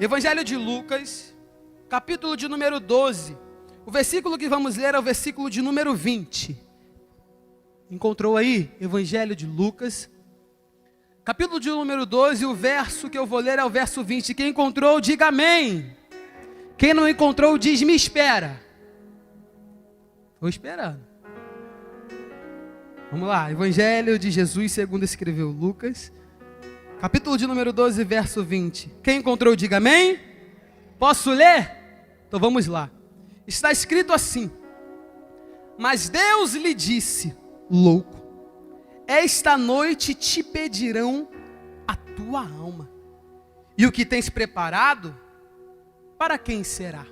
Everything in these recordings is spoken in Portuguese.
Evangelho de Lucas, capítulo de número 12. O versículo que vamos ler é o versículo de número 20. Encontrou aí? Evangelho de Lucas, capítulo de número 12, o verso que eu vou ler é o verso 20. Quem encontrou, diga amém. Quem não encontrou, diz me espera. Estou esperando. Vamos lá, Evangelho de Jesus segundo escreveu Lucas, capítulo de número 12, verso 20. Quem encontrou, diga amém. Posso ler? Então vamos lá. Está escrito assim: mas Deus lhe disse, louco, esta noite te pedirão a tua alma, e o que tens preparado, para quem será?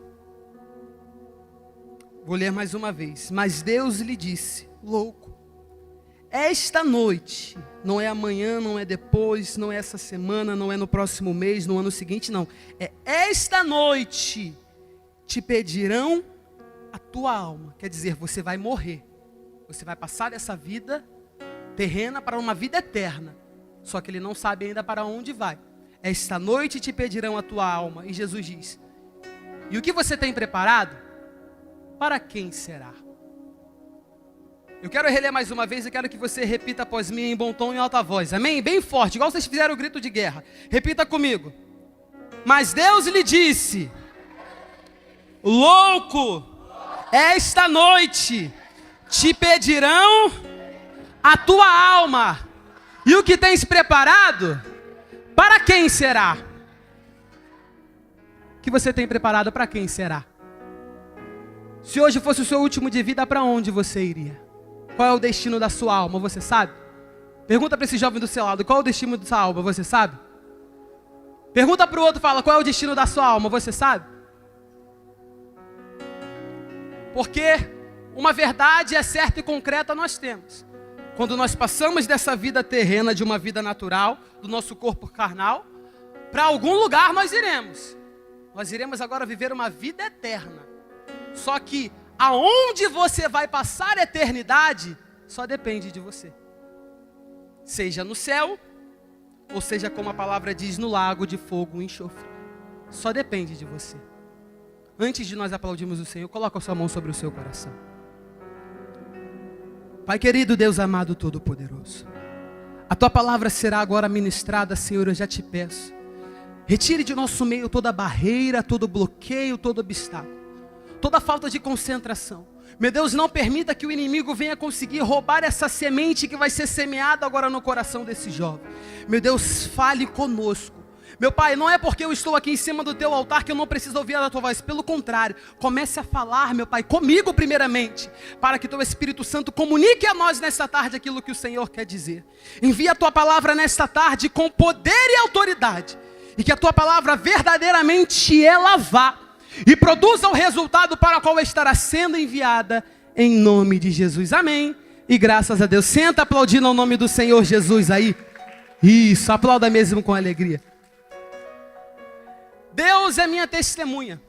Vou ler mais uma vez. Mas Deus lhe disse, louco, esta noite, não é amanhã, não é depois, não é essa semana, não é no próximo mês, no ano seguinte, não. É esta noite te pedirão a tua alma. Quer dizer, você vai morrer. Você vai passar dessa vida terrena para uma vida eterna. Só que ele não sabe ainda para onde vai. Esta noite te pedirão a tua alma. E Jesus diz, e o que você tem preparado? Para quem será? Eu quero reler mais uma vez e quero que você repita após mim em bom tom e em alta voz. Amém? Bem forte, igual vocês fizeram o grito de guerra. Repita comigo. Mas Deus lhe disse, louco, esta noite te pedirão a tua alma. E o que tens preparado? Para quem será? O que você tem preparado para quem será? Se hoje fosse o seu último de vida, para onde você iria? Qual é o destino da sua alma, você sabe? Pergunta para esse jovem do seu lado, qual é o destino da sua alma, você sabe? Pergunta para o outro, fala, qual é o destino da sua alma, você sabe? Porque uma verdade é certa e concreta nós temos. Quando nós passamos dessa vida terrena, de uma vida natural, do nosso corpo carnal, para algum lugar nós iremos. Nós iremos agora viver uma vida eterna. Só que aonde você vai passar a eternidade, só depende de você. Seja no céu, ou seja, como a palavra diz, no lago de fogo e enxofre. Só depende de você. Antes de nós aplaudirmos o Senhor, coloca a sua mão sobre o seu coração. Pai querido, Deus amado todo-poderoso, a tua palavra será agora ministrada, Senhor, eu já te peço. Retire de nosso meio toda barreira, todo bloqueio, todo obstáculo, toda falta de concentração. Meu Deus, não permita que o inimigo venha conseguir roubar essa semente que vai ser semeada agora no coração desse jovem. Meu Deus, fale conosco. Meu Pai, não é porque eu estou aqui em cima do teu altar que eu não preciso ouvir a tua voz. Pelo contrário, comece a falar, meu Pai, comigo primeiramente, para que teu Espírito Santo comunique a nós nesta tarde aquilo que o Senhor quer dizer. Envia a tua palavra nesta tarde com poder e autoridade, e que a tua palavra verdadeiramente ela vá e produza o resultado para o qual estará sendo enviada, em nome de Jesus. Amém. E graças a Deus. Senta aplaudindo ao nome do Senhor Jesus aí. Isso, aplauda mesmo com alegria. Deus é minha testemunha.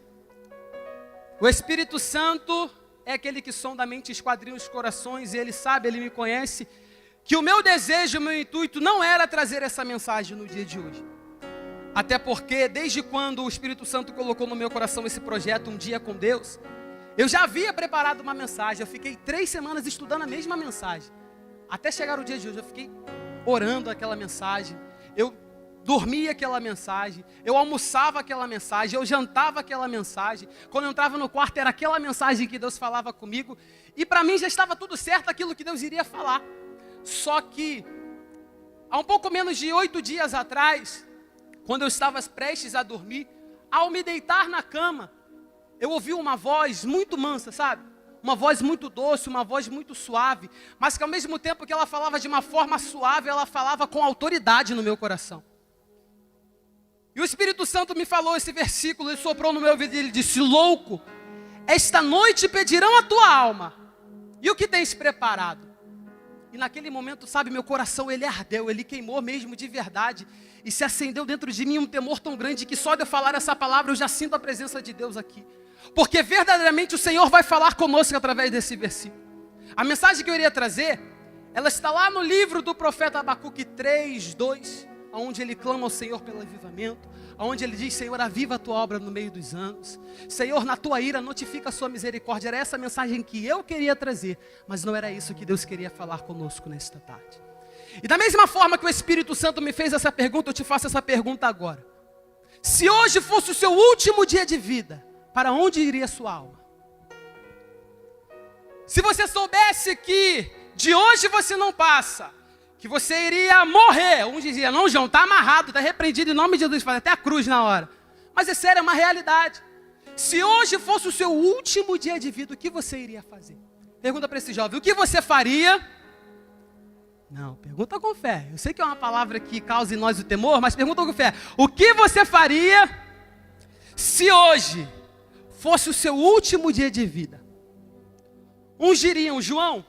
O Espírito Santo é aquele que sonda a mente e esquadrinha os corações, e Ele sabe, Ele me conhece, que o meu desejo, o meu intuito não era trazer essa mensagem no dia de hoje. Até porque, desde quando o Espírito Santo colocou no meu coração esse projeto, Um Dia com Deus, eu já havia preparado uma mensagem. Eu fiquei 3 semanas estudando a mesma mensagem. Até chegar o dia de hoje, eu fiquei orando aquela mensagem. Eu dormia aquela mensagem, eu almoçava aquela mensagem, eu jantava aquela mensagem. Quando eu entrava no quarto, era aquela mensagem que Deus falava comigo. E para mim já estava tudo certo aquilo que Deus iria falar. Só que, há um pouco menos de 8 dias atrás, quando eu estava prestes a dormir, ao me deitar na cama, eu ouvi uma voz muito mansa, sabe? Uma voz muito doce, uma voz muito suave, mas que ao mesmo tempo que ela falava de uma forma suave, ela falava com autoridade no meu coração. E o Espírito Santo me falou esse versículo, ele soprou no meu ouvido e ele disse, louco, esta noite pedirão a tua alma, e o que tens preparado? E naquele momento, sabe, meu coração ele ardeu, ele queimou mesmo de verdade, e se acendeu dentro de mim um temor tão grande, que só de eu falar essa palavra eu já sinto a presença de Deus aqui. Porque verdadeiramente o Senhor vai falar conosco através desse versículo. A mensagem que eu iria trazer, ela está lá no livro do profeta Abacuque 3:2. onde ele clama ao Senhor pelo avivamento, onde ele diz: Senhor, aviva a tua obra no meio dos anos. Senhor, na tua ira, notifica a sua misericórdia. Era essa a mensagem que eu queria trazer, mas não era isso que Deus queria falar conosco nesta tarde. E da mesma forma que o Espírito Santo me fez essa pergunta, eu te faço essa pergunta agora. Se hoje fosse o seu último dia de vida, para onde iria a sua alma? Se você soubesse que de hoje você não passa, que você iria morrer. Uns diziam: não, João, está amarrado, está repreendido em nome de Jesus, faz até a cruz na hora. Mas é sério, é uma realidade. Se hoje fosse o seu último dia de vida, o que você iria fazer? Pergunta para esse jovem: o que você faria? Não, pergunta com fé. Eu sei que é uma palavra que causa em nós o temor, mas pergunta com fé. O que você faria se hoje fosse o seu último dia de vida? Uns diriam: João,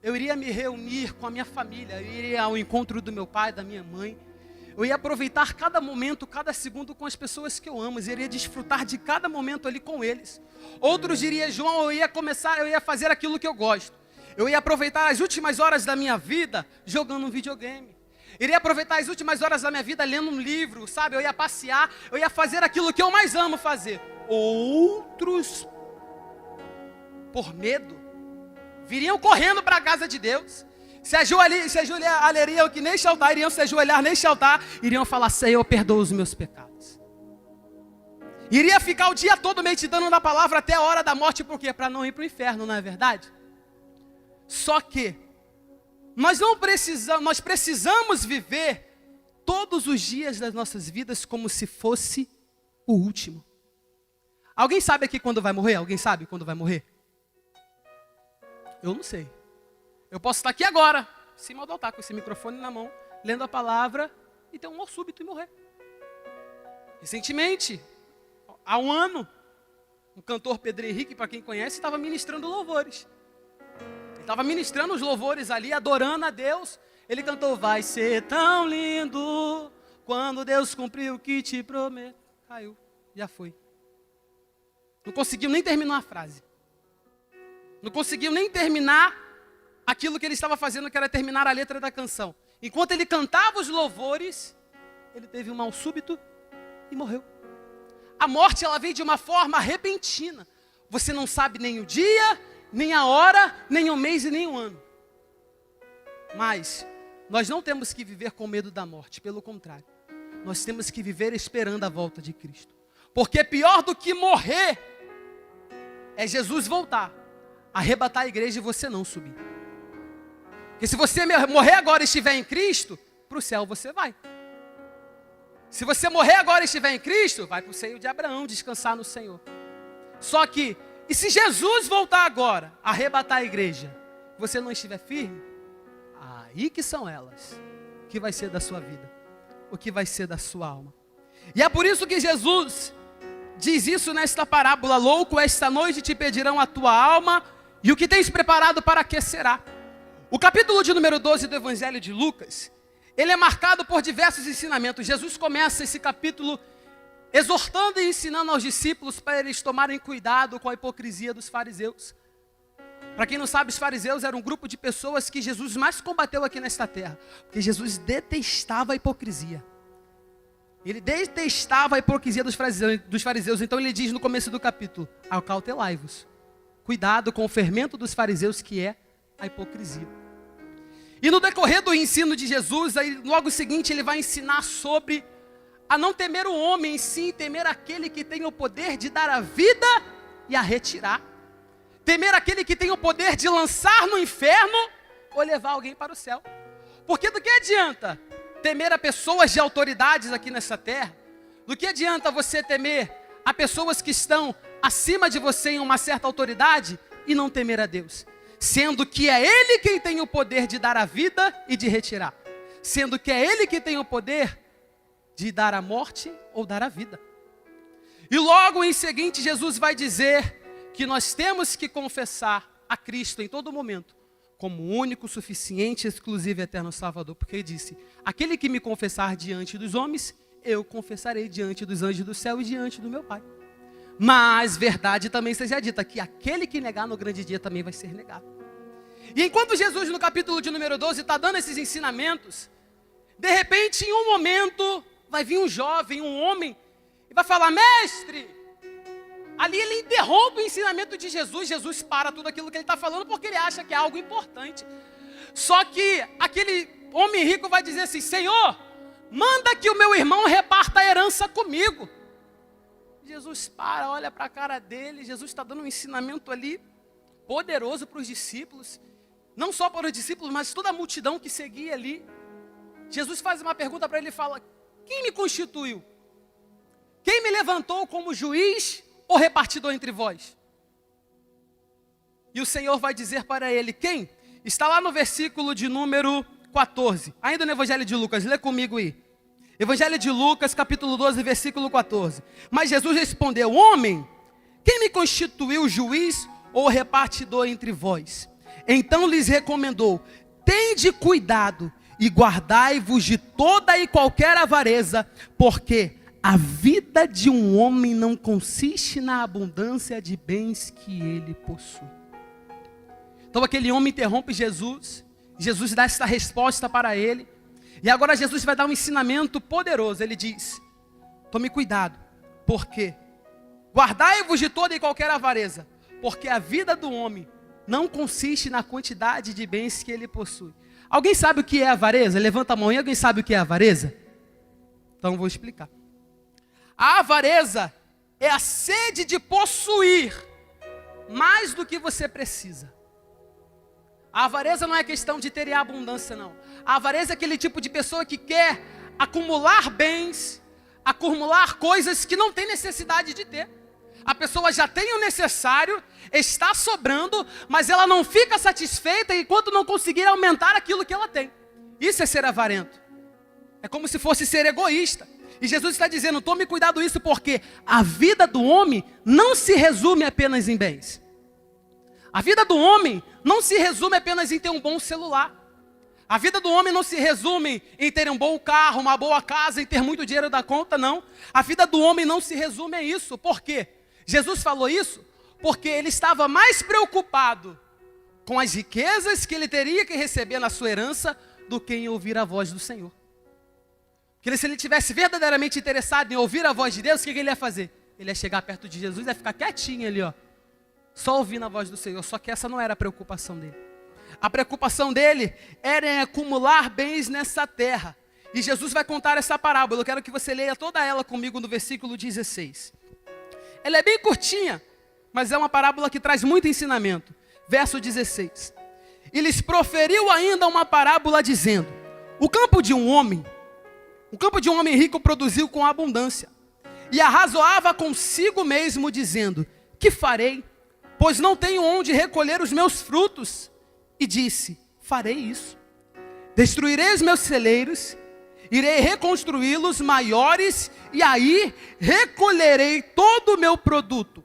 eu iria me reunir com a minha família, eu iria ao encontro do meu pai, da minha mãe. Eu ia aproveitar cada momento, cada segundo com as pessoas que eu amo. Eu iria desfrutar de cada momento ali com eles. Outros diriam: João, eu ia fazer aquilo que eu gosto. Eu ia aproveitar as últimas horas da minha vida jogando um videogame. Iria aproveitar as últimas horas da minha vida lendo um livro, sabe? Eu ia passear, eu ia fazer aquilo que eu mais amo fazer. Outros, por medo, viriam correndo para a casa de Deus, se ajoelhariam que neste altar, iriam se ajoelhar neste altar, iriam falar: Senhor, perdoa os meus pecados. Iria ficar o dia todo meditando na palavra até a hora da morte, por quê? Para não ir para o inferno, não é verdade? Só que nós precisamos viver todos os dias das nossas vidas como se fosse o último. Alguém sabe aqui quando vai morrer? Alguém sabe quando vai morrer? Eu não sei. Eu posso estar aqui agora, em cima do altar, com esse microfone na mão, lendo a palavra e ter um mal súbito e morrer. Recentemente, há um ano, o cantor Pedro Henrique, para quem conhece, estava ministrando louvores. Ele estava ministrando os louvores ali, adorando a Deus. Ele cantou: vai ser tão lindo quando Deus cumprir o que te prometeu. Caiu, já foi. Não conseguiu nem terminar a frase. Não conseguiu nem terminar aquilo que ele estava fazendo, que era terminar a letra da canção. Enquanto ele cantava os louvores, ele teve um mal súbito e morreu. A morte, ela vem de uma forma repentina. Você não sabe nem o dia, nem a hora, nem o mês e nem o ano. Mas nós não temos que viver com medo da morte, pelo contrário. Nós temos que viver esperando a volta de Cristo. Porque pior do que morrer é Jesus voltar, arrebatar a igreja e você não subir. Porque se você morrer agora e estiver em Cristo, para o céu você vai. Se você morrer agora e estiver em Cristo, vai para o seio de Abraão descansar no Senhor. Só que, e se Jesus voltar agora, arrebatar a igreja, você não estiver firme, aí que são elas. O que vai ser da sua vida? O que vai ser da sua alma? E é por isso que Jesus diz isso nesta parábola: louco, esta noite te pedirão a tua alma, e o que tens preparado para que será? O capítulo de número 12 do Evangelho de Lucas, ele é marcado por diversos ensinamentos. Jesus começa esse capítulo exortando e ensinando aos discípulos para eles tomarem cuidado com a hipocrisia dos fariseus. Para quem não sabe, os fariseus eram um grupo de pessoas que Jesus mais combateu aqui nesta terra, porque Jesus detestava a hipocrisia. Ele detestava a hipocrisia dos fariseus. Então ele diz no começo do capítulo: acautelai-vos. Cuidado com o fermento dos fariseus, que é a hipocrisia. E no decorrer do ensino de Jesus, aí logo seguinte ele vai ensinar sobre a não temer o homem, sim temer aquele que tem o poder de dar a vida e a retirar. Temer aquele que tem o poder de lançar no inferno ou levar alguém para o céu. Porque do que adianta temer a pessoas de autoridades aqui nessa terra? Do que adianta você temer a pessoas que estão acima de você em uma certa autoridade e não temer a Deus? Sendo que é Ele quem tem o poder de dar a vida e de retirar. Sendo que é Ele que tem o poder de dar a morte ou dar a vida. E logo em seguinte Jesus vai dizer que nós temos que confessar a Cristo em todo momento como único, suficiente, exclusivo e eterno Salvador. Porque ele disse: aquele que me confessar diante dos homens, eu confessarei diante dos anjos do céu e diante do meu Pai. Mas verdade também seja dita, que aquele que negar no grande dia também vai ser negado. E enquanto Jesus no capítulo de número 12 está dando esses ensinamentos, De repente, em um momento, vai vir um jovem, um homem, e vai falar: mestre. Ali ele interrompe o ensinamento de Jesus. Jesus para tudo aquilo que ele está falando porque ele acha que é algo importante. Só que aquele homem rico vai dizer assim: Senhor, manda que o meu irmão reparta a herança comigo. Jesus para, olha para a cara dele. Jesus está dando um ensinamento ali poderoso para os discípulos. Não só para os discípulos, mas toda a multidão que seguia ali. Jesus faz uma pergunta para ele e fala: quem me constituiu? Quem me levantou como juiz ou repartidor entre vós? E o Senhor vai dizer para ele: quem? Está lá no versículo de número 14, ainda no Evangelho de Lucas, lê comigo aí. Evangelho de Lucas, capítulo 12, versículo 14. Mas Jesus respondeu: homem, quem me constituiu juiz ou repartidor entre vós? Então lhes recomendou: tende cuidado e guardai-vos de toda e qualquer avareza, porque a vida de um homem não consiste na abundância de bens que ele possui. Então aquele homem interrompe Jesus. Jesus dá essa resposta para ele. E agora Jesus vai dar um ensinamento poderoso. Ele diz: tome cuidado, porque guardai-vos de toda e qualquer avareza, porque a vida do homem não consiste na quantidade de bens que ele possui. Alguém sabe o que é avareza? Levanta a mão e alguém sabe o que é avareza? Então vou explicar. A avareza é a sede de possuir mais do que você precisa. A avareza não é questão de ter abundância, não. A avareza é aquele tipo de pessoa que quer acumular bens, acumular coisas que não tem necessidade de ter. A pessoa já tem o necessário, está sobrando, mas ela não fica satisfeita enquanto não conseguir aumentar aquilo que ela tem. Isso é ser avarento. É como se fosse ser egoísta. E Jesus está dizendo: tome cuidado isso, porque a vida do homem não se resume apenas em bens. A vida do homem não se resume apenas em ter um bom celular. A vida do homem não se resume em ter um bom carro, uma boa casa, em ter muito dinheiro da conta, não. A vida do homem não se resume a isso. Por quê? Jesus falou isso porque ele estava mais preocupado com as riquezas que ele teria que receber na sua herança do que em ouvir a voz do Senhor. Porque se ele tivesse verdadeiramente interessado em ouvir a voz de Deus, o que ele ia fazer? Ele ia chegar perto de Jesus e ia ficar quietinho ali, ó, só ouvindo a voz do Senhor. Só que essa não era a preocupação dele. A preocupação dele era em acumular bens nessa terra. E Jesus vai contar essa parábola. Eu quero que você leia toda ela comigo no versículo 16. Ela é bem curtinha, mas é uma parábola que traz muito ensinamento. Verso 16. E lhes proferiu ainda uma parábola dizendo: o campo de um homem rico produziu com abundância. E arrazoava consigo mesmo dizendo: que farei? Pois não tenho onde recolher os meus frutos. E disse: farei isso. Destruirei os meus celeiros, irei reconstruí-los maiores, e aí recolherei todo o meu produto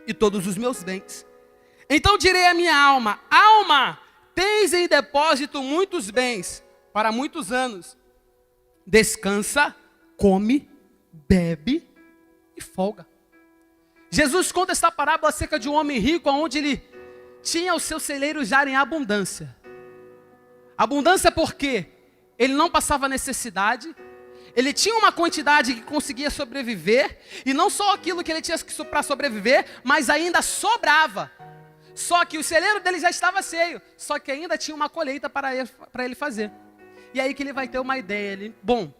e todos os meus bens. Então direi à minha alma: alma, tens em depósito muitos bens para muitos anos. Descansa, come, bebe e folga. Jesus conta esta parábola acerca de um homem rico, onde ele tinha os seus celeiros já em abundância. Abundância porque ele não passava necessidade, ele tinha uma quantidade que conseguia sobreviver, e não só aquilo que ele tinha para sobreviver, mas ainda sobrava. Só que o celeiro dele já estava cheio, só que ainda tinha uma colheita para ele fazer. E aí que ele vai ter uma ideia, bom,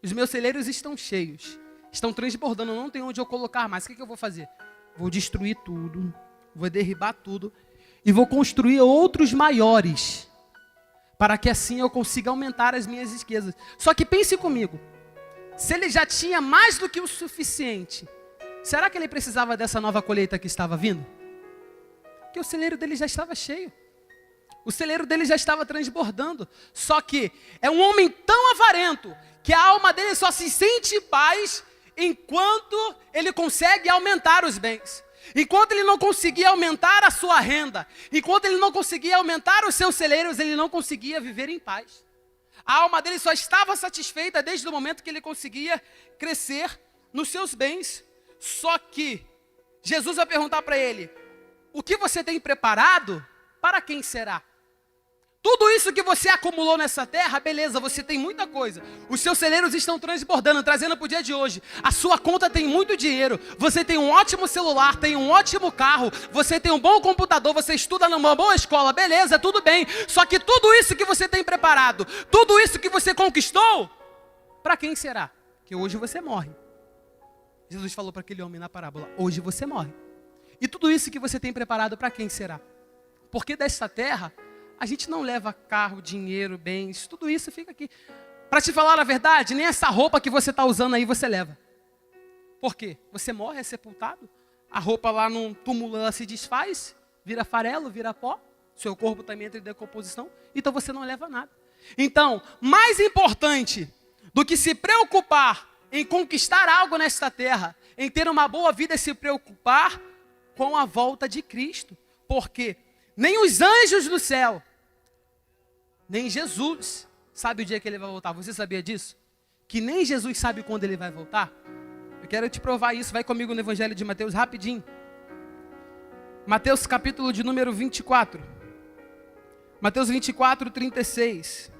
os meus celeiros estão cheios, estão transbordando, não tem onde eu colocar mais, o que eu vou fazer? Vou destruir tudo, vou derribar tudo, e vou construir outros maiores, para que assim eu consiga aumentar as minhas riquezas. Só que pense comigo, se ele já tinha mais do que o suficiente, será que ele precisava dessa nova colheita que estava vindo? Porque o celeiro dele já estava cheio. O celeiro dele já estava transbordando. Só que é um homem tão avarento que a alma dele só se sente paz enquanto ele consegue aumentar os bens. Enquanto ele não conseguia aumentar a sua renda, enquanto ele não conseguia aumentar os seus celeiros, ele não conseguia viver em paz. A alma dele só estava satisfeita desde o momento que ele conseguia crescer nos seus bens. Só que Jesus vai perguntar para ele: o que você tem preparado, para quem será? Tudo isso que você acumulou nessa terra, beleza, você tem muita coisa. Os seus celeiros estão transbordando, trazendo para o dia de hoje. A sua conta tem muito dinheiro. Você tem um ótimo celular, tem um ótimo carro. Você tem um bom computador, você estuda numa boa escola. Beleza, tudo bem. Só que tudo isso que você tem preparado, tudo isso que você conquistou, para quem será? Que hoje você morre. Jesus falou para aquele homem na parábola, hoje você morre. E tudo isso que você tem preparado, para quem será? Porque desta terra, a gente não leva carro, dinheiro, bens, tudo isso fica aqui. Para te falar a verdade, nem essa roupa que você está usando aí você leva. Por quê? Você morre, é sepultado, a roupa lá no túmulo ela se desfaz, vira farelo, vira pó, seu corpo também entra em decomposição, então você não leva nada. Então, mais importante do que se preocupar em conquistar algo nesta terra, em ter uma boa vida, é se preocupar com a volta de Cristo. Porque nem os anjos do céu, nem Jesus sabe o dia que ele vai voltar. Você sabia disso? Que nem Jesus sabe quando ele vai voltar? Eu quero te provar isso. Vai comigo no Evangelho de Mateus rapidinho. Mateus capítulo de número 24. Mateus 24, 36.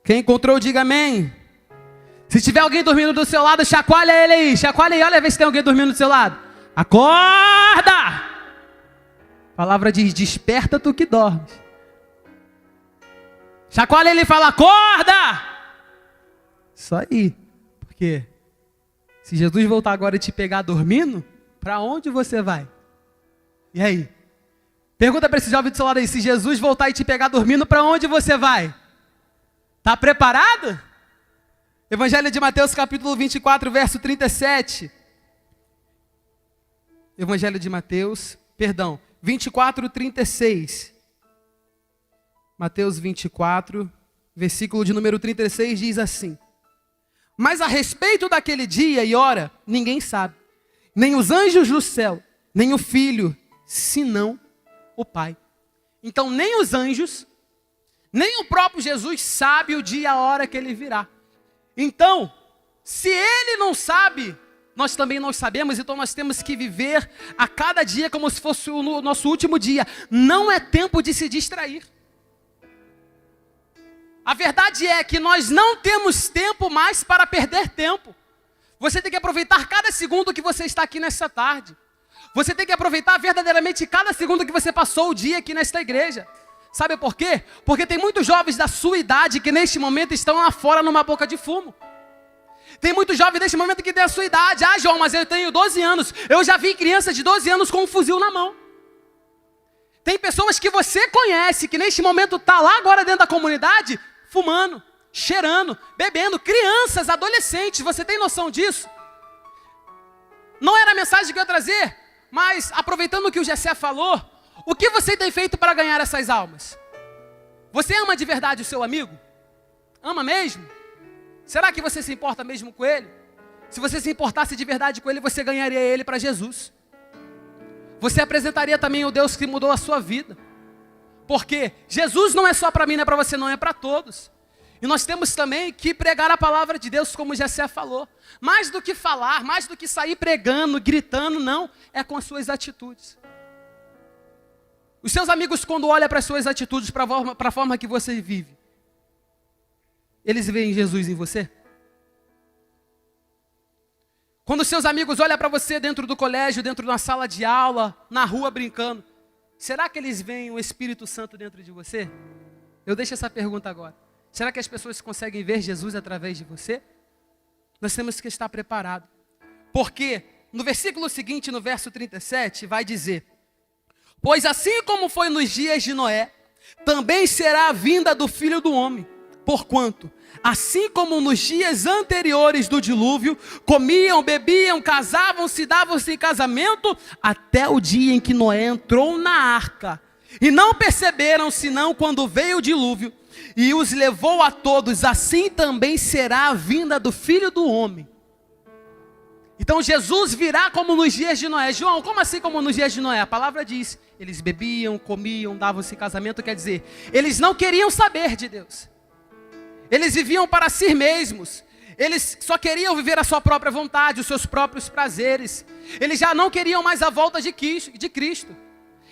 Quem encontrou, diga amém. Se tiver alguém dormindo do seu lado, chacoalha ele aí. Chacoalha aí, olha, vê se tem alguém dormindo do seu lado. Acorda! A palavra diz, desperta tu que dormes. Chacoalha ele e fala, acorda! Isso aí. Porque se Jesus voltar agora e te pegar dormindo, para onde você vai? E aí? Pergunta para esse jovem do seu lado aí, se Jesus voltar e te pegar dormindo, para onde você vai? Está preparado? Evangelho de Mateus capítulo 24, verso 37. Evangelho de Mateus, 24, 36. Mateus 24, versículo de número 36 diz assim: mas a respeito daquele dia e hora, ninguém sabe, nem os anjos do céu, nem o Filho, senão o Pai. Então nem os anjos, nem o próprio Jesus sabe o dia e a hora que ele virá. Então, se ele não sabe, nós também não sabemos, então nós temos que viver a cada dia como se fosse o nosso último dia. Não é tempo de se distrair. A verdade é que nós não temos tempo mais para perder tempo. Você tem que aproveitar cada segundo que você está aqui nessa tarde. Você tem que aproveitar verdadeiramente cada segundo que você passou o dia aqui nesta igreja. Sabe por quê? Porque tem muitos jovens da sua idade que neste momento estão lá fora numa boca de fumo. Tem muitos jovens neste momento que tem a sua idade. Ah, João, mas eu tenho 12 anos. Eu já vi crianças de 12 anos com um fuzil na mão. Tem pessoas que você conhece, que neste momento está lá agora dentro da comunidade, fumando, cheirando, bebendo. Crianças, adolescentes, você tem noção disso? Não era a mensagem que eu ia trazer, mas aproveitando o que o Gessé falou, o que você tem feito para ganhar essas almas? Você ama de verdade o seu amigo? Ama mesmo? Será que você se importa mesmo com ele? Se você se importasse de verdade com ele, você ganharia ele para Jesus. Você apresentaria também o Deus que mudou a sua vida. Porque Jesus não é só para mim, não é para você, não, é para todos. E nós temos também que pregar a palavra de Deus, como o Gessé falou. Mais do que falar, mais do que sair pregando, gritando, não, é com as suas atitudes. Os seus amigos, quando olham para as suas atitudes, para a forma que você vive, eles veem Jesus em você? Quando os seus amigos olham para você dentro do colégio, dentro da sala de aula, na rua brincando, será que eles veem o Espírito Santo dentro de você? Eu deixo essa pergunta agora. Será que as pessoas conseguem ver Jesus através de você? Nós temos que estar preparados. Porque no versículo seguinte, no verso 37, vai dizer: pois assim como foi nos dias de Noé, também será a vinda do Filho do Homem. Porquanto, assim como nos dias anteriores do dilúvio, comiam, bebiam, casavam-se, davam-se em casamento, até o dia em que Noé entrou na arca. E não perceberam, senão quando veio o dilúvio, e os levou a todos, assim também será a vinda do Filho do Homem. Então Jesus virá como nos dias de Noé. João, como assim como nos dias de Noé? A palavra diz, eles bebiam, comiam, davam-se em casamento, quer dizer, eles não queriam saber de Deus. Eles viviam para si mesmos. Eles só queriam viver a sua própria vontade, os seus próprios prazeres. Eles já não queriam mais a volta de Cristo.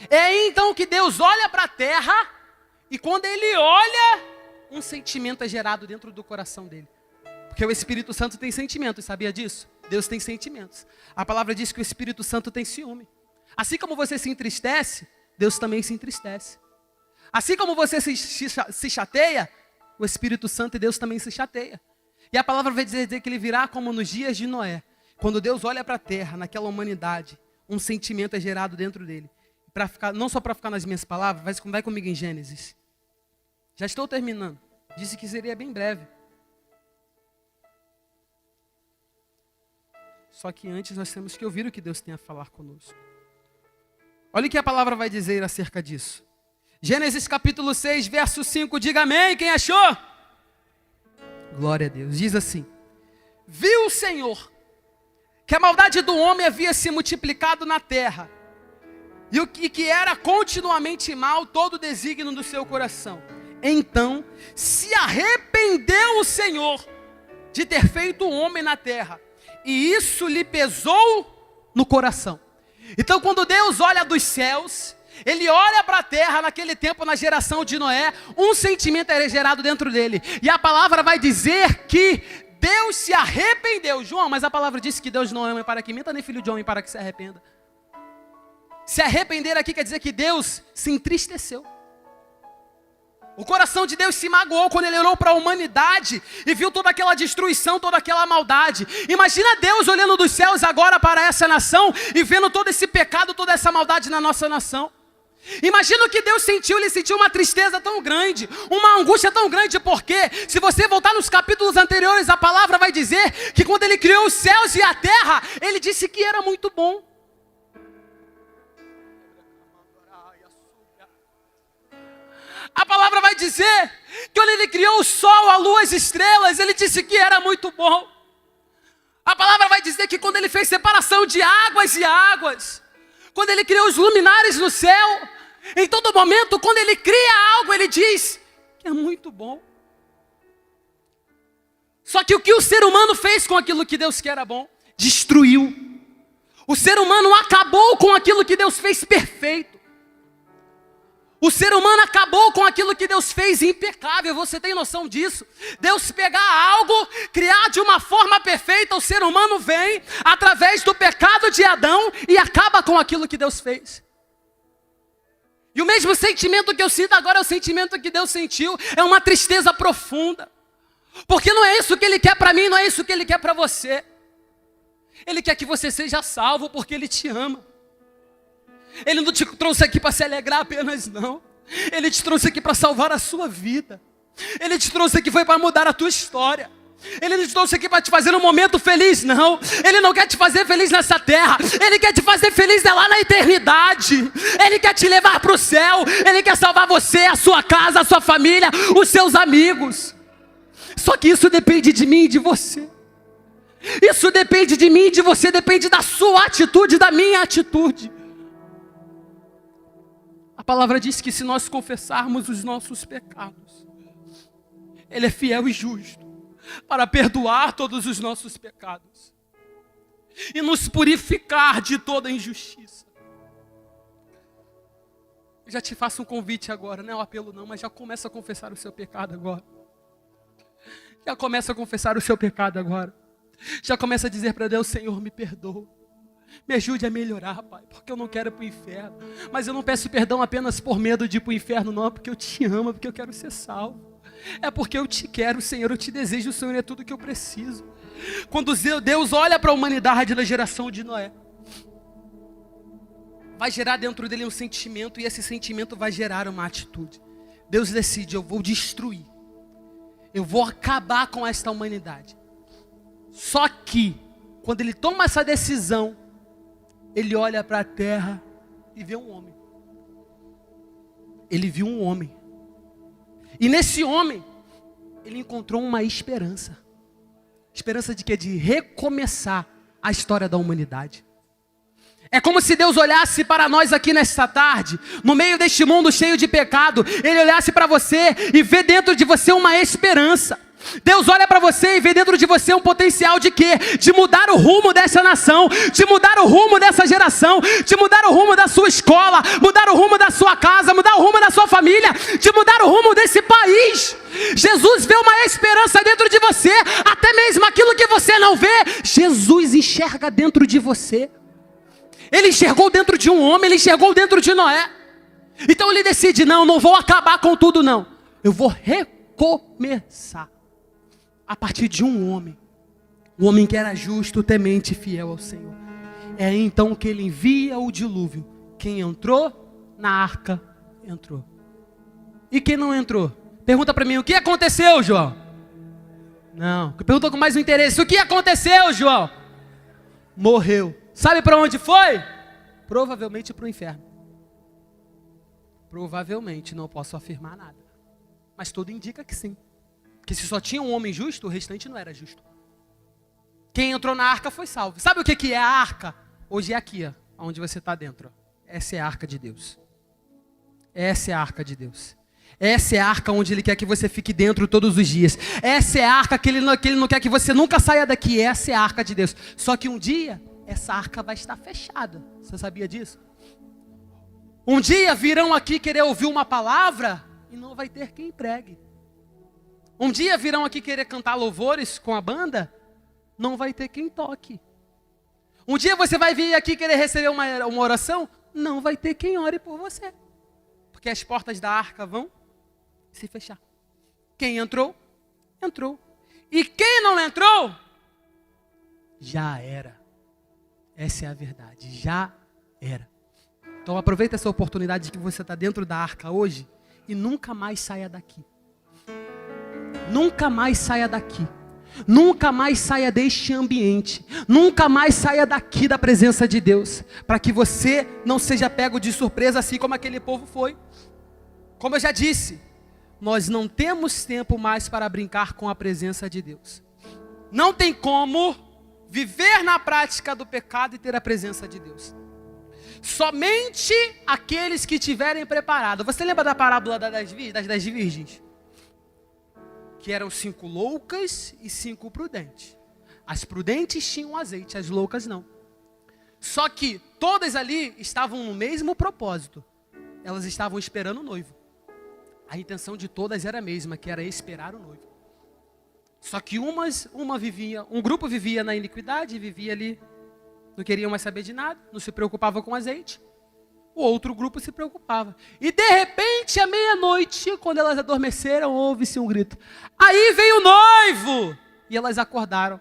É aí então que Deus olha para a terra, e quando ele olha, um sentimento é gerado dentro do coração dele. Porque o Espírito Santo tem sentimentos, sabia disso? Deus tem sentimentos. A palavra diz que o Espírito Santo tem ciúme. Assim como você se entristece, Deus também se entristece. Assim como você se chateia, o Espírito Santo e Deus também se chateia. E a palavra vai dizer que ele virá como nos dias de Noé. Quando Deus olha para a terra, naquela humanidade, um sentimento é gerado dentro dele. Não só para ficar nas minhas palavras, mas vai comigo em Gênesis. Já estou terminando. Disse que seria bem breve. Só que antes nós temos que ouvir o que Deus tem a falar conosco. Olha o que a palavra vai dizer acerca disso. Gênesis capítulo 6, verso 5. Diga amém, quem achou? Glória a Deus. Diz assim: viu o Senhor que a maldade do homem havia se multiplicado na terra, e que era continuamente mal todo o desígnio do seu coração. Então se arrependeu o Senhor de ter feito o homem na terra, e isso lhe pesou no coração. Então quando Deus olha dos céus, ele olha para a terra naquele tempo, na geração de Noé, um sentimento era gerado dentro dele. E a palavra vai dizer que Deus se arrependeu. João, mas a palavra disse que Deus não é homem para que minta, nem filho de homem para que se arrependa. Se arrepender aqui quer dizer que Deus se entristeceu. O coração de Deus se magoou quando ele olhou para a humanidade e viu toda aquela destruição, toda aquela maldade. Imagina Deus olhando dos céus agora para essa nação e vendo todo esse pecado, toda essa maldade na nossa nação. Imagina o que Deus sentiu. Ele sentiu uma tristeza tão grande, uma angústia tão grande, porque se você voltar nos capítulos anteriores, a palavra vai dizer que quando ele criou os céus e a terra, ele disse que era muito bom. A palavra vai dizer que quando ele criou o sol, a lua, as estrelas, ele disse que era muito bom. A palavra vai dizer que quando ele fez separação de águas e águas, quando ele criou os luminares no céu, em todo momento, quando ele cria algo, ele diz que é muito bom. Só que o que o ser humano fez com aquilo que Deus que era bom? Destruiu. O ser humano acabou com aquilo que Deus fez perfeito. O ser humano acabou com aquilo que Deus fez impecável. Você tem noção disso? Deus pegar algo, criar de uma forma perfeita, o ser humano vem através do pecado de Adão e acaba com aquilo que Deus fez. E o mesmo sentimento que eu sinto agora é o sentimento que Deus sentiu. É uma tristeza profunda. Porque não é isso que Ele quer para mim, não é isso que Ele quer para você. Ele quer que você seja salvo porque Ele te ama. Ele não te trouxe aqui para se alegrar apenas, não. Ele te trouxe aqui para salvar a sua vida. Ele te trouxe aqui foi para mudar a tua história. Ele não te trouxe aqui para te fazer um momento feliz, não. Ele não quer te fazer feliz nessa terra. Ele quer te fazer feliz lá na eternidade. Ele quer te levar para o céu. Ele quer salvar você, a sua casa, a sua família, os seus amigos. Só que isso depende de mim e de você. Isso depende de mim e de você. Depende da sua atitude, da minha atitude. A palavra diz que se nós confessarmos os nossos pecados, Ele é fiel e justo para perdoar todos os nossos pecados e nos purificar de toda injustiça. Eu já te faço um convite agora, não é um apelo não, mas já começa a confessar o seu pecado agora. Já começa a confessar o seu pecado agora. Já começa a dizer para Deus: Senhor, me perdoa. Me ajude a melhorar, Pai, porque eu não quero ir para o inferno. Mas eu não peço perdão apenas por medo de ir para o inferno, não. É porque eu te amo, porque eu quero ser salvo. É porque eu te quero, Senhor, eu te desejo, o Senhor é tudo que eu preciso. Quando Deus olha para a humanidade na geração de Noé, vai gerar dentro dele um sentimento, e esse sentimento vai gerar uma atitude. Deus decide: eu vou destruir. Eu vou acabar com esta humanidade. Só que, quando ele toma essa decisão, ele olha para a terra e vê um homem. Ele viu um homem. E nesse homem, ele encontrou uma esperança. Esperança de quê? De recomeçar a história da humanidade. É como se Deus olhasse para nós aqui nesta tarde, no meio deste mundo cheio de pecado. Ele olhasse para você e vê dentro de você uma esperança. Deus olha para você e vê dentro de você um potencial de quê? De mudar o rumo dessa nação, de mudar o rumo dessa geração, de mudar o rumo da sua escola, mudar o rumo da sua casa, mudar o rumo da sua família, de mudar o rumo desse país. Jesus vê uma esperança dentro de você, até mesmo aquilo que você não vê, Jesus enxerga dentro de você. Ele enxergou dentro de um homem, ele enxergou dentro de Noé. Então ele decide, não vou acabar com tudo não, eu vou recomeçar. A partir de um homem que era justo, temente e fiel ao Senhor. É então que ele envia o dilúvio. Quem entrou na arca, entrou. E quem não entrou? Pergunta para mim, o que aconteceu, João? Não, perguntou com mais um interesse, o que aconteceu, João? Morreu. Sabe para onde foi? Provavelmente para o inferno. Provavelmente, não posso afirmar nada. Mas tudo indica que sim. Porque se só tinha um homem justo, o restante não era justo. Quem entrou na arca foi salvo. Sabe o que é a arca? Hoje é aqui, ó, onde você está dentro. Ó. Essa é a arca de Deus. Essa é a arca de Deus. Essa é a arca onde Ele quer que você fique dentro todos os dias. Essa é a arca que Ele não quer que você nunca saia daqui. Essa é a arca de Deus. Só que um dia, essa arca vai estar fechada. Você sabia disso? Um dia virão aqui querer ouvir uma palavra e não vai ter quem pregue. Um dia virão aqui querer cantar louvores com a banda, não vai ter quem toque. Um dia você vai vir aqui querer receber uma oração, não vai ter quem ore por você. Porque as portas da arca vão se fechar. Quem entrou, entrou. E quem não entrou, já era. Essa é a verdade, já era. Então aproveita essa oportunidade que você está dentro da arca hoje e nunca mais saia daqui. Nunca mais saia daqui. Nunca mais saia deste ambiente. Nunca mais saia daqui da presença de Deus. Para que você não seja pego de surpresa assim como aquele povo foi. Como eu já disse, nós não temos tempo mais para brincar com a presença de Deus. Não tem como viver na prática do pecado e ter a presença de Deus. Somente aqueles que tiverem preparado. Você lembra da parábola das 10 virgens? Que eram 5 loucas e 5 prudentes. As prudentes tinham azeite, as loucas não. Só que todas ali estavam no mesmo propósito. Elas estavam esperando o noivo. A intenção de todas era a mesma, que era esperar o noivo. Só que um grupo vivia na iniquidade, vivia ali, não queriam mais saber de nada, não se preocupava com azeite. O outro grupo se preocupava. E de repente, à meia-noite, quando elas adormeceram, houve-se um grito. Aí veio o noivo! E elas acordaram.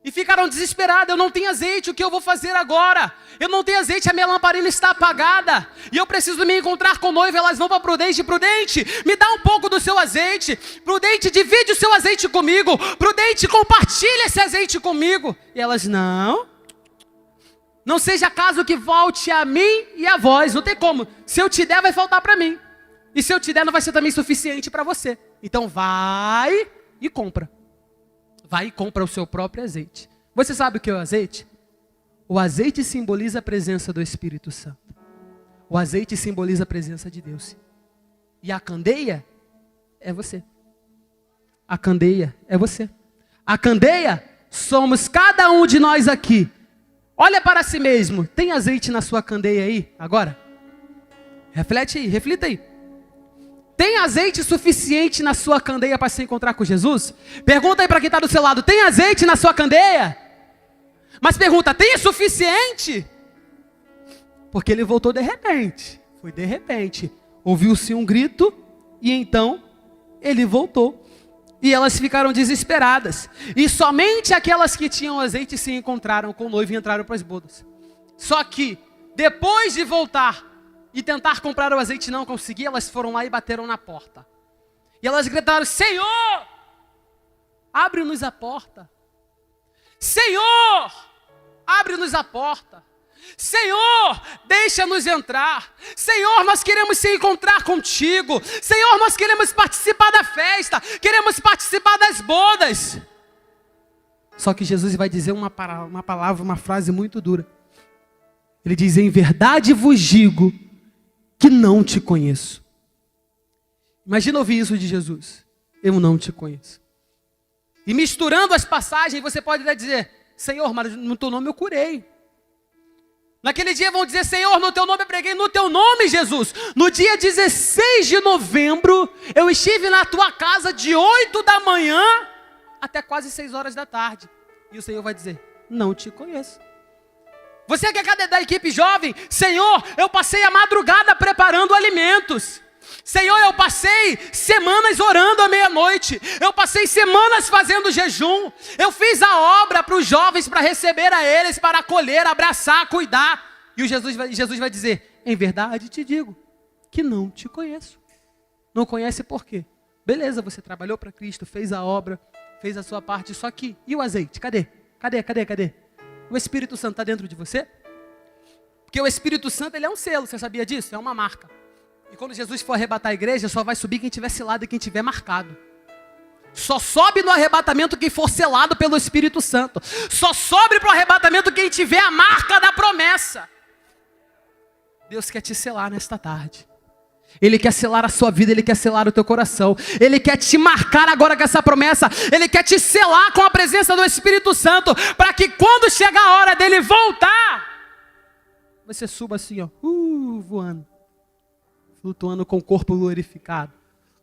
E ficaram desesperadas. Eu não tenho azeite, o que eu vou fazer agora? Eu não tenho azeite, a minha lamparina está apagada. E eu preciso me encontrar com o noivo. Elas vão para Prudente. Prudente, me dá um pouco do seu azeite. Prudente, divide o seu azeite comigo. Prudente, compartilha esse azeite comigo. E elas, não seja caso que volte a mim e a vós. Não tem como. Se eu te der, vai faltar para mim. E se eu te der, não vai ser também suficiente para você. Então vai e compra. Vai e compra o seu próprio azeite. Você sabe o que é o azeite? O azeite simboliza a presença do Espírito Santo. O azeite simboliza a presença de Deus. E a candeia é você. A candeia é você. A candeia somos cada um de nós aqui. Olha para si mesmo. Tem azeite na sua candeia aí agora? Reflete aí, reflita aí. Tem azeite suficiente na sua candeia para se encontrar com Jesus? Pergunta aí para quem está do seu lado. Tem azeite na sua candeia? Mas pergunta, tem suficiente? Porque ele voltou de repente. Foi de repente. Ouviu-se um grito e então ele voltou. E elas ficaram desesperadas. E somente aquelas que tinham azeite se encontraram com o noivo e entraram para as bodas. Só que depois de voltar e tentar comprar o azeite e não conseguir, elas foram lá e bateram na porta. E elas gritaram, Senhor, abre-nos a porta. Senhor, abre-nos a porta. Senhor, deixa-nos entrar. Senhor, nós queremos se encontrar contigo. Senhor, nós queremos participar da festa. Queremos participar das bodas. Só que Jesus vai dizer uma palavra, uma frase muito dura. Ele diz, em verdade vos digo que não te conheço. Imagina ouvir isso de Jesus. eu não te conheço. E misturando as passagens, você pode até dizer, Senhor, mas no teu nome eu curei. Naquele dia vão dizer, Senhor, no teu nome eu preguei, no teu nome, Jesus. No dia 16 de novembro, eu estive na tua casa de 8 da manhã até quase 6 horas da tarde. E o Senhor vai dizer, não te conheço. Você que é da equipe jovem, Senhor, eu passei a madrugada preparando alimentos. Senhor, eu passei semanas orando à meia-noite. Eu passei semanas fazendo jejum. Eu fiz a obra para os jovens, para receber a eles, para acolher, abraçar, cuidar. E Jesus vai dizer, em verdade te digo, que não te conheço. Não conhece por quê? Beleza, você trabalhou para Cristo, fez a obra, fez a sua parte, só que, e o azeite? Cadê? O Espírito Santo está dentro de você? Porque o Espírito Santo, ele é um selo, você sabia disso? É uma marca. E quando Jesus for arrebatar a igreja, só vai subir quem tiver selado e quem tiver marcado. Só sobe no arrebatamento quem for selado pelo Espírito Santo. Só sobe para o arrebatamento quem tiver a marca da promessa. Deus quer te selar nesta tarde. Ele quer selar a sua vida, Ele quer selar o teu coração. Ele quer te marcar agora com essa promessa. Ele quer te selar com a presença do Espírito Santo, para que quando chegar a hora dele voltar, você suba assim, ó, voando, flutuando com o corpo glorificado,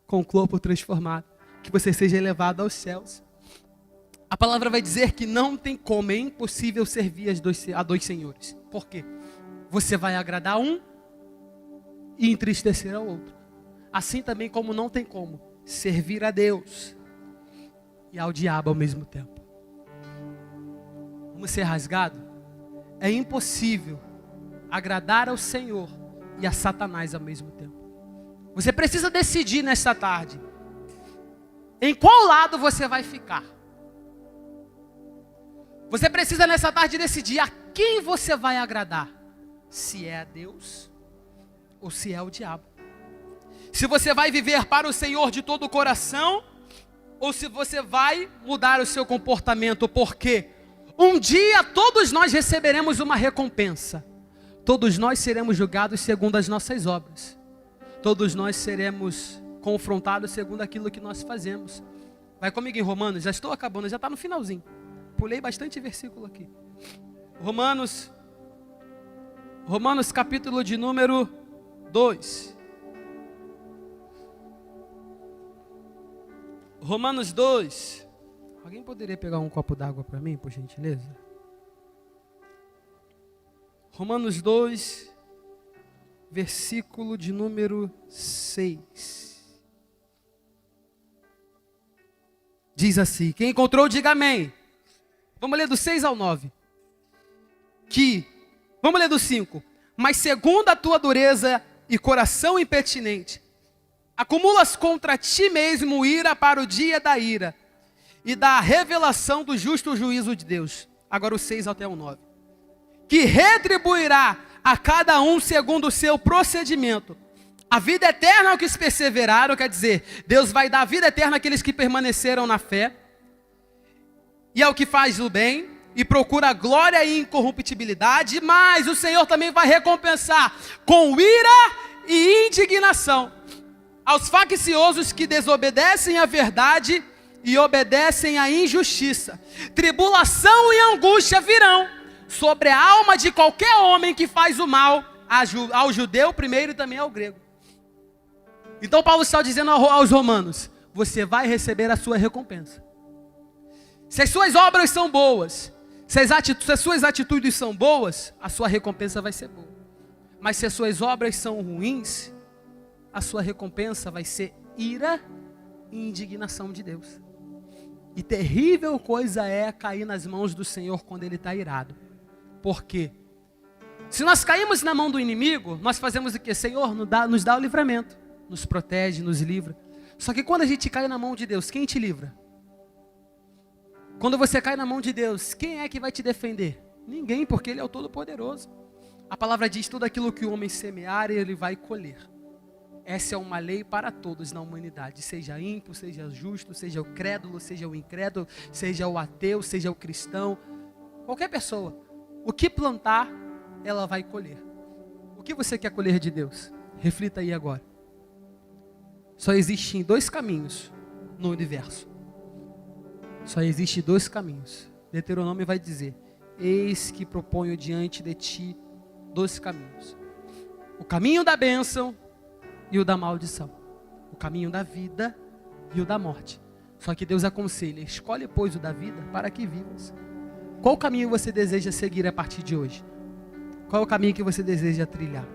com o corpo transformado, que você seja elevado aos céus. A palavra vai dizer que não tem como, é impossível servir a dois senhores. Por quê? Você vai agradar um e entristecer ao outro. Assim também como não tem como servir a Deus e ao diabo ao mesmo tempo. Vamos ser rasgados? É impossível agradar ao Senhor e a Satanás ao mesmo tempo. Você precisa decidir nesta tarde em qual lado você vai ficar. Você precisa nessa tarde decidir a quem você vai agradar. Se é a Deus ou se é o diabo. Se você vai viver para o Senhor de todo o coração, ou se você vai mudar o seu comportamento, porque um dia todos nós receberemos uma recompensa. Todos nós seremos julgados segundo as nossas obras. Todos nós seremos confrontados segundo aquilo que nós fazemos. Vai comigo em Romanos, já estou acabando, já está no finalzinho. Pulei bastante versículo aqui. Romanos capítulo de número 2. Romanos 2. Alguém poderia pegar um copo d'água para mim, por gentileza? Romanos 2, versículo de número 6. Diz assim, quem encontrou, diga amém. Vamos ler do 6 ao 9. Vamos ler do 5. Mas segundo a tua dureza e coração impertinente, acumulas contra ti mesmo ira para o dia da ira e da revelação do justo juízo de Deus. Agora o 6 até o 9. Que retribuirá a cada um segundo o seu procedimento. A vida eterna ao que se perseveraram, quer dizer, Deus vai dar a vida eterna àqueles que permaneceram na fé, e ao que faz o bem, e procura glória e incorruptibilidade, mas o Senhor também vai recompensar com ira e indignação aos facciosos que desobedecem à verdade e obedecem à injustiça. Tribulação e angústia virão sobre a alma de qualquer homem que faz o mal, ao judeu primeiro e também ao grego. Então Paulo está dizendo aos romanos, você vai receber a sua recompensa. Se as suas obras são boas, se as suas atitudes são boas, a sua recompensa vai ser boa. Mas se as suas obras são ruins, a sua recompensa vai ser ira e indignação de Deus. E terrível coisa é cair nas mãos do Senhor quando Ele está irado. Por quê? Se nós caímos na mão do inimigo, nós fazemos o quê? Senhor, nos dá o livramento, nos protege, nos livra. Só que quando a gente cai na mão de Deus, quem te livra? Quando você cai na mão de Deus, quem é que vai te defender? Ninguém, porque Ele é o Todo-Poderoso. A palavra diz, tudo aquilo que o homem semear, ele vai colher. Essa é uma lei para todos na humanidade, seja ímpio, seja justo, seja o crédulo, seja o incrédulo, seja o ateu, seja o cristão, qualquer pessoa. O que plantar, ela vai colher. O que você quer colher de Deus? Reflita aí agora. Só existem dois caminhos no universo. Só existe 2 caminhos. Deuteronômio vai dizer: eis que proponho diante de ti 2 caminhos. O caminho da bênção e o da maldição. O caminho da vida e o da morte. Só que Deus aconselha: escolhe, pois, o da vida para que vivas. Qual caminho você deseja seguir a partir de hoje? Qual é o caminho que você deseja trilhar?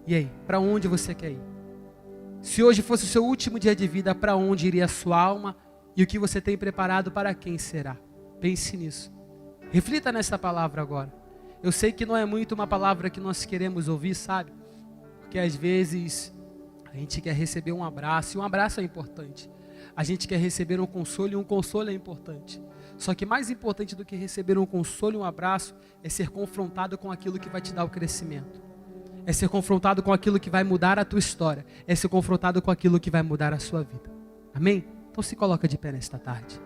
E aí, para onde você quer ir? Se hoje fosse o seu último dia de vida, para onde iria a sua alma? E o que você tem preparado para quem será? Pense nisso. Reflita nessa palavra agora. Eu sei que não é muito uma palavra que nós queremos ouvir, sabe? Porque às vezes a gente quer receber um abraço, e um abraço é importante. A gente quer receber um consolo, e um consolo é importante. Só que mais importante do que receber um consolo e um abraço é ser confrontado com aquilo que vai te dar o crescimento. É ser confrontado com aquilo que vai mudar a tua história. É ser confrontado com aquilo que vai mudar a sua vida. Amém? Então se coloca de pé nesta tarde.